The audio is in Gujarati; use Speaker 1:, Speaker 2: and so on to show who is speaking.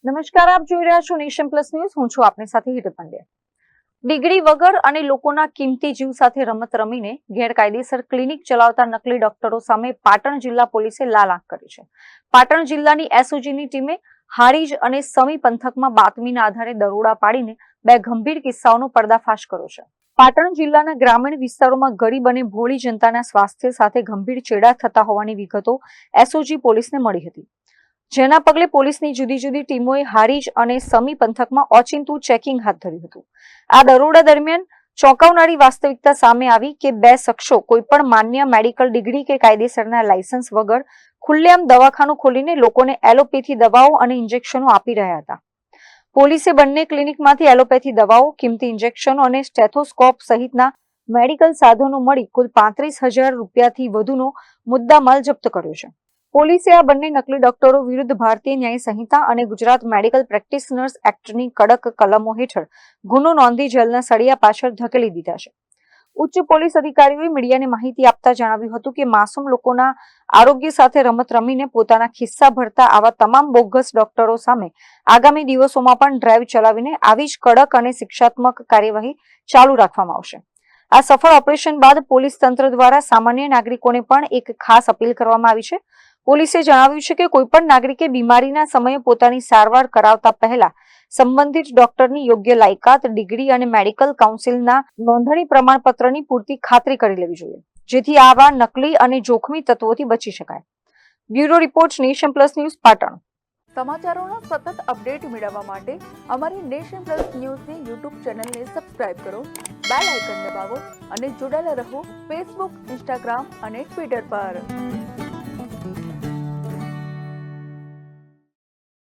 Speaker 1: નમસ્કાર, આપ જોઈ રહ્યા છો નેશન પ્લસ ન્યૂઝ. હું છું આપની સાથે હિતલ પંડ્યા. ડિગ્રી વગર અને લોકોના કિંમતી જીવ સાથે રમત રમીને ગેરકાયદેસર ક્લિનિક ચલાવતા નકલી ડોક્ટરો સામે પાટણ જિલ્લા પોલીસે લાલ આંખ કરી છે. પાટણ જિલ્લાની એસઓજીની ટીમે હારીજ અને સમી પંથકમાં બાતમીના આધારે દરોડા પાડીને બે ગંભીર કિસ્સાઓનો પર્દાફાશ કર્યો છે. પાટણ જિલ્લાના ગ્રામીણ વિસ્તારોમાં ગરીબ અને ભોળી જનતાના સ્વાસ્થ્ય સાથે ગંભીર ચેડા થતા હોવાની વિગતો એસઓજી પોલીસને મળી હતી, જેના પગલે પોલીસની જુદી જુદી ટીમોએ હારીજ અને સમી પંથકમાં ઓચિંતું ચેકિંગ હાથ ધર્યું હતું. આ દરોડા દરમિયાન ચોંકાવનારી વાસ્તવિકતા સામે આવી કે બે શખ્સો કોઈપણ માન્ય મેડિકલ ડિગ્રી કે કાયદેસરના લાયસન્સ વગર ખુલ્લેઆમ દવાખાનું ખોલીને લોકોને એલોપેથી દવાઓ અને ઇન્જેક્શનો આપી રહ્યા હતા. પોલીસે બંને ક્લિનિકમાંથી એલોપેથી દવાઓ, કિંમતી ઇન્જેક્શનો અને સ્ટેથોસ્કોપ સહિતના મેડિકલ સાધનો મળી કુલ 35,000 રૂપિયાથી વધુનો મુદ્દામાલ જપ્ત કર્યો છે. પોલીસે આ બંને નકલી ડોક્ટરો વિરુદ્ધ ભારતીય ન્યાય સંહિતા અને ગુજરાત મેડિકલ પ્રેક્ટિશનર્સ એક્ટની કડક કલમો હેઠળ ગુનો નોંધી જેલના સળિયા પાછળ ધકેલી દીધા છે. ઉચ્ચ પોલીસ અધિકારીઓએ મીડિયાને માહિતી આપતા જણાવ્યું હતું કે માસૂમ લોકોના આરોગ્ય સાથે રમત રમીને પોતાના ખિસ્સા ભરતા આવા તમામ બોગસ ડોક્ટરો સામે આગામી દિવસોમાં પણ ડ્રાઈવ ચલાવીને આવી જ કડક અને શિક્ષાત્મક કાર્યવાહી ચાલુ રાખવામાં આવશે. આ સફળ ઓપરેશન બાદ પોલીસ તંત્ર દ્વારા સામાન્ય નાગરિકોને પણ એક ખાસ અપીલ કરવામાં આવી છે. પોલીસે જણાવ્યું છે કે કોઈપણ નાગરિકે બીમારીના સમયે પોતાની સારવાર કરાવતા પહેલા સંબંધિત ડોક્ટરની યોગ્ય લાયકાત, ડિગ્રી અને મેડિકલ કાઉન્સિલના નોંધણી પ્રમાણપત્રની પૂરતી ખાતરી કરી લેવી જોઈએ, જેથી આવા નકલી અને જોખમી તત્વોથી બચી શકાય. Bureau report, nation plus news, Patan.
Speaker 2: સમાચારોના સતત અપડેટ મેળવવા માટે અમારી નેશન પ્લસ ન્યૂઝની યુટ્યુબ ચેનલને સબસ્ક્રાઇબ કરો, બેલ આઇકન દબાવો અને જોડાયેલા રહો ફેસબુક, ઇન્સ્ટાગ્રામ અને ટ્વિટર પર.